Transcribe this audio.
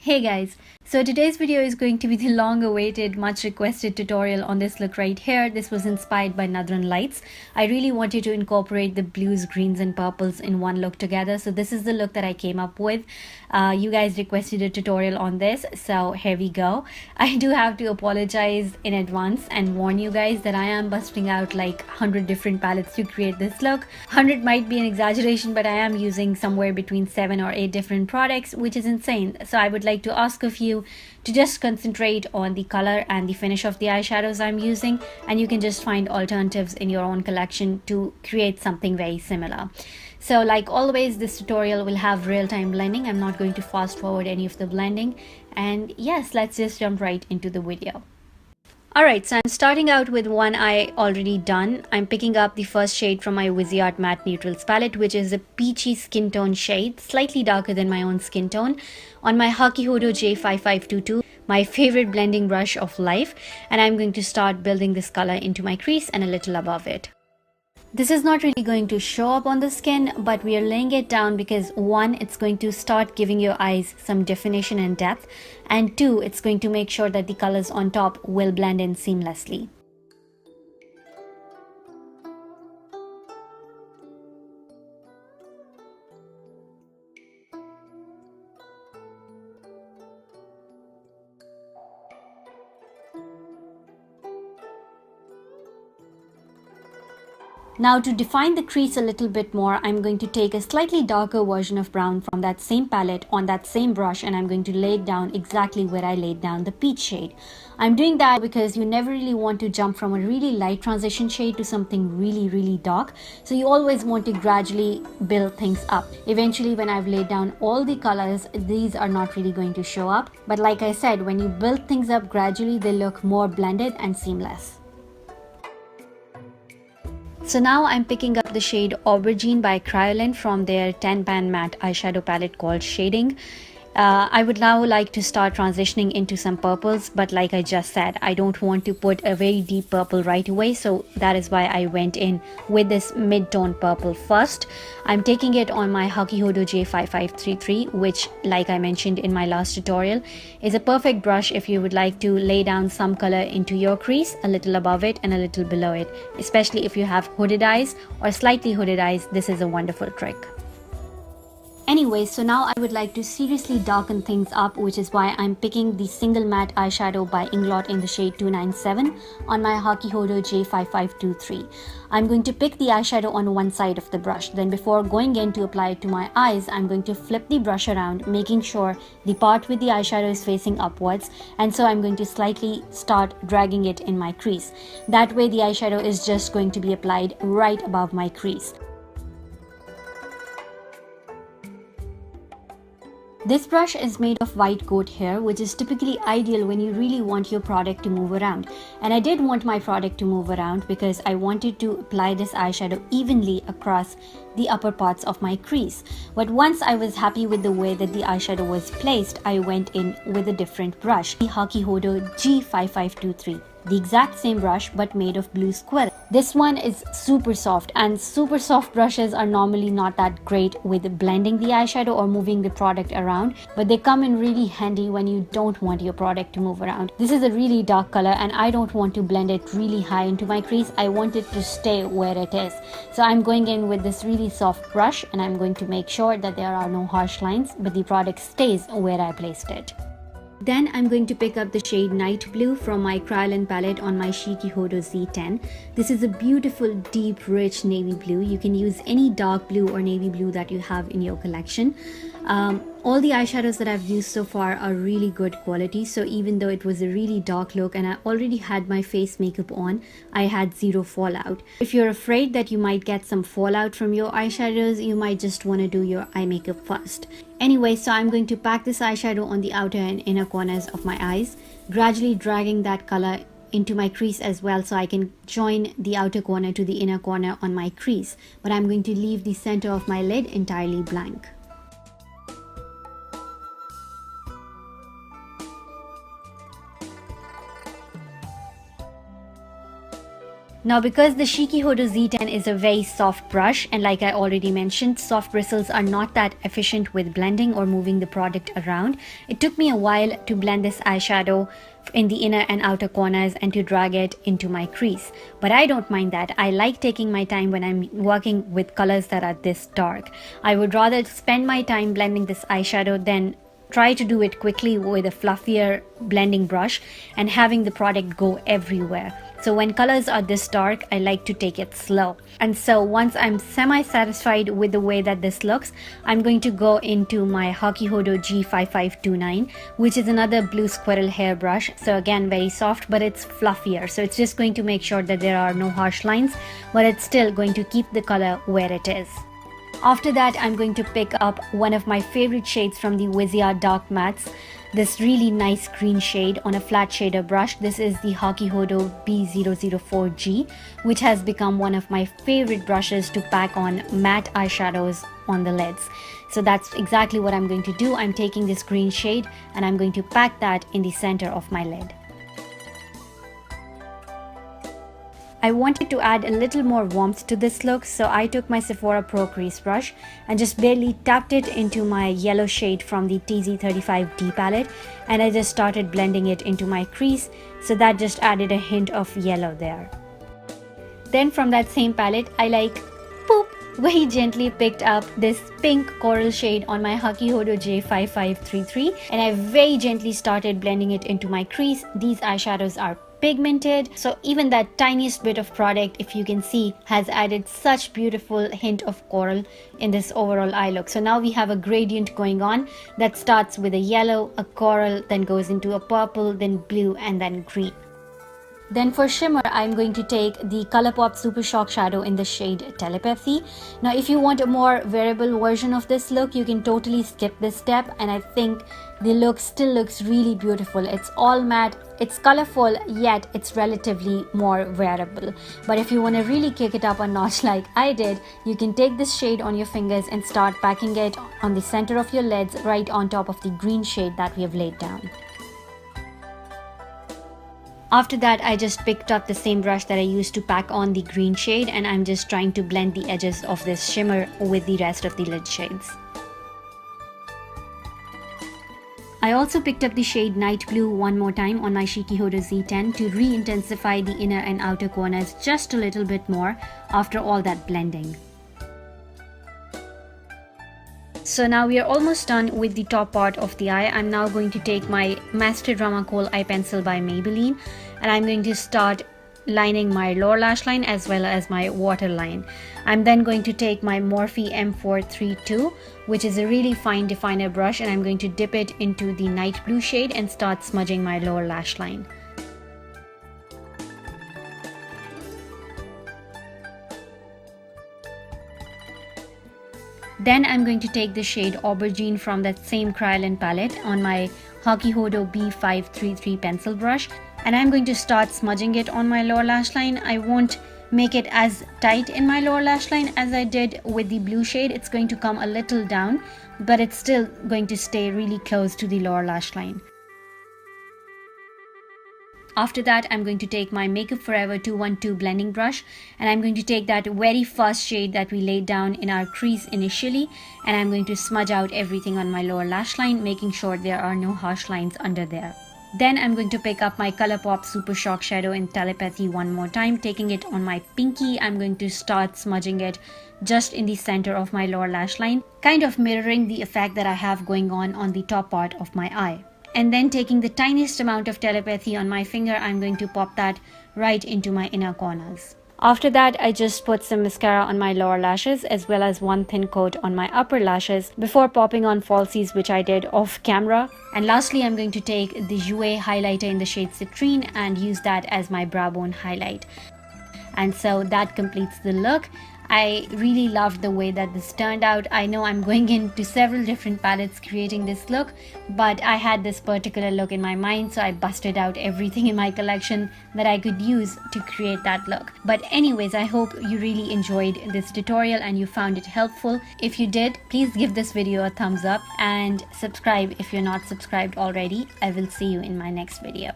Hey guys, so today's video is going to be the long awaited, much requested tutorial on this look right here. This was inspired by Nothern lights. I really wanted to incorporate the blues, greens and purples in one look together. So this is the look that I came up with. You guys requested a tutorial on this, so here we go. I do have to apologize in advance and warn you guys that I am busting out like 100 different palettes to create this look. 100 might be an exaggeration, but I am using somewhere between 7 or 8 different products, which is insane. So I would like to ask of you to just concentrate on the color and the finish of the eyeshadows I'm using, and you can just find alternatives in your own collection to create something very similar. So like always, this tutorial will have real-time blending. I'm not going to fast forward any of the blending, and yes, let's just jump right into the video. Alright, so I'm starting out with one eye already done. I'm picking up the first shade from my Viseart Matte Neutrals palette, which is a peachy skin tone shade, slightly darker than my own skin tone, on my Hakuhodo J5522, my favorite blending brush of life, and I'm going to start building this color into my crease and a little above it. This is not really going to show up on the skin, but we are laying it down because one, it's going to start giving your eyes some definition and depth, and two, it's going to make sure that the colors on top will blend in seamlessly. Now to define the crease a little bit more, I'm going to take a slightly darker version of brown from that same palette on that same brush, and I'm going to lay it down exactly where I laid down the peach shade. I'm doing that because you never really want to jump from a really light transition shade to something really dark. So you always want to gradually build things up. Eventually, when I've laid down all the colors, these are not really going to show up. But like I said, when you build things up gradually, they look more blended and seamless. So now I'm picking up the shade Aubergine by Kryolan from their 10-pan matte eyeshadow palette called Shading. I would now like to start transitioning into some purples, but like I just said, I don't want to put a very deep purple right away, so that is why I went in with this mid-tone purple first. I'm taking it on my Hakuhodo J5533, which, like I mentioned in my last tutorial, is a perfect brush if you would like to lay down some color into your crease, a little above it and a little below it. Especially if you have hooded eyes or slightly hooded eyes, this is a wonderful trick. Anyway, so now I would like to seriously darken things up, which is why I'm picking the single matte eyeshadow by Inglot in the shade 297 on my Hakuhodo J5523. I'm going to pick the eyeshadow on one side of the brush. Then before going in to apply it to my eyes, I'm going to flip the brush around, making sure the part with the eyeshadow is facing upwards. And so I'm going to slightly start dragging it in my crease. That way the eyeshadow is just going to be applied right above my crease. This brush is made of white goat hair, which is typically ideal when you really want your product to move around. And I did want my product to move around because I wanted to apply this eyeshadow evenly across the upper parts of my crease. But once I was happy with the way that the eyeshadow was placed, I went in with a different brush, the Hakuhodo G5523. The exact same brush but made of blue squirrel. This one is super soft, and super soft brushes are normally not that great with blending the eyeshadow or moving the product around, but they come in really handy when you don't want your product to move around. This is a really dark color and I don't want to blend it really high into my crease. I want it to stay where it is. So I'm going in with this really soft brush and I'm going to make sure that there are no harsh lines, but the product stays where I placed it. Then I'm going to pick up the shade Night Blue from my Kryolan palette on my Chikuhodo Z10. This is a beautiful, deep, rich navy blue. You can use any dark blue or navy blue that you have in your collection. All the eyeshadows that I've used so far are really good quality, so even though it was a really dark look and I already had my face makeup on, I had zero fallout. If you're afraid that you might get some fallout from your eyeshadows, you might just want to do your eye makeup first. Anyway, so I'm going to pack this eyeshadow on the outer and inner corners of my eyes, gradually dragging that color into my crease as well, so I can join the outer corner to the inner corner on my crease. But I'm going to leave the center of my lid entirely blank. Now because the Chikuhodo Z10 is a very soft brush, and like I already mentioned, soft bristles are not that efficient with blending or moving the product around, it took me a while to blend this eyeshadow in the inner and outer corners and to drag it into my crease. But I don't mind that. I like taking my time when I'm working with colors that are this dark. I would rather spend my time blending this eyeshadow than try to do it quickly with a fluffier blending brush and having the product go everywhere. So when colors are this dark, I like to take it slow. And so once I'm semi-satisfied with the way that this looks, I'm going to go into my Hakuhodo G5529, which is another blue squirrel hairbrush. So again, very soft, but it's fluffier. So it's just going to make sure that there are no harsh lines, but it's still going to keep the color where it is. After that, I'm going to pick up one of my favorite shades from the Viseart Dark Mattes, this really nice green shade on a flat shader brush. This is the Hakuhodo B004G, which has become one of my favorite brushes to pack on matte eyeshadows on the lids. So that's exactly what I'm going to do. I'm taking this green shade and I'm going to pack that in the center of my lid. I wanted to add a little more warmth to this look, so I took my Sephora Pro Crease brush and just barely tapped it into my yellow shade from the TZ35D palette, and I just started blending it into my crease, so that just added a hint of yellow there. Then from that same palette, I very gently picked up this pink coral shade on my Hakuhodo J5533, and I very gently started blending it into my crease. These eyeshadows are pigmented, so even that tiniest bit of product, if you can see, has added such beautiful hint of coral in this overall eye look. So now we have a gradient going on that starts with a yellow, a coral, then goes into a purple, then blue, and then green. Then for shimmer, I'm going to take the Colourpop Super Shock Shadow in the shade Telepathy. Now if you want a more wearable version of this look, you can totally skip this step, and I think the look still looks really beautiful. It's all matte, it's colorful, yet it's relatively more wearable. But if you want to really kick it up a notch like I did, you can take this shade on your fingers and start packing it on the center of your lids, right on top of the green shade that we have laid down. After that, I just picked up the same brush that I used to pack on the green shade, and I'm just trying to blend the edges of this shimmer with the rest of the lid shades. I also picked up the shade Night Blue one more time on my Chikuhodo Z10 to re-intensify the inner and outer corners just a little bit more after all that blending. So now we are almost done with the top part of the eye. I'm now going to take my Master Drama Kohl eye pencil by Maybelline, and I'm going to start lining my lower lash line as well as my waterline. I'm then going to take my Morphe M432, which is a really fine definer brush, and I'm going to dip it into the night blue shade and start smudging my lower lash line. Then I'm going to take the shade Aubergine from that same Kryolan palette on my Hakuhodo B533 pencil brush, and I'm going to start smudging it on my lower lash line. I won't make it as tight in my lower lash line as I did with the blue shade. It's going to come a little down, but it's still going to stay really close to the lower lash line. After that, I'm going to take my Makeup Forever 212 blending brush, and I'm going to take that very first shade that we laid down in our crease initially, and I'm going to smudge out everything on my lower lash line, making sure there are no harsh lines under there. Then I'm going to pick up my Colourpop Super Shock Shadow in Telepathy one more time, taking it on my pinky. I'm going to start smudging it just in the center of my lower lash line, kind of mirroring the effect that I have going on the top part of my eye. And then taking the tiniest amount of Telepathy on my finger, I'm going to pop that right into my inner corners. After that, I just put some mascara on my lower lashes as well as one thin coat on my upper lashes before popping on falsies, which I did off camera. And lastly, I'm going to take the Jouer highlighter in the shade Citrine and use that as my brow bone highlight. And so that completes the look. I really loved the way that this turned out. I know I'm going into several different palettes creating this look, but I had this particular look in my mind, so I busted out everything in my collection that I could use to create that look. But anyways, I hope you really enjoyed this tutorial and you found it helpful. If you did, please give this video a thumbs up and subscribe if you're not subscribed already. I will see you in my next video.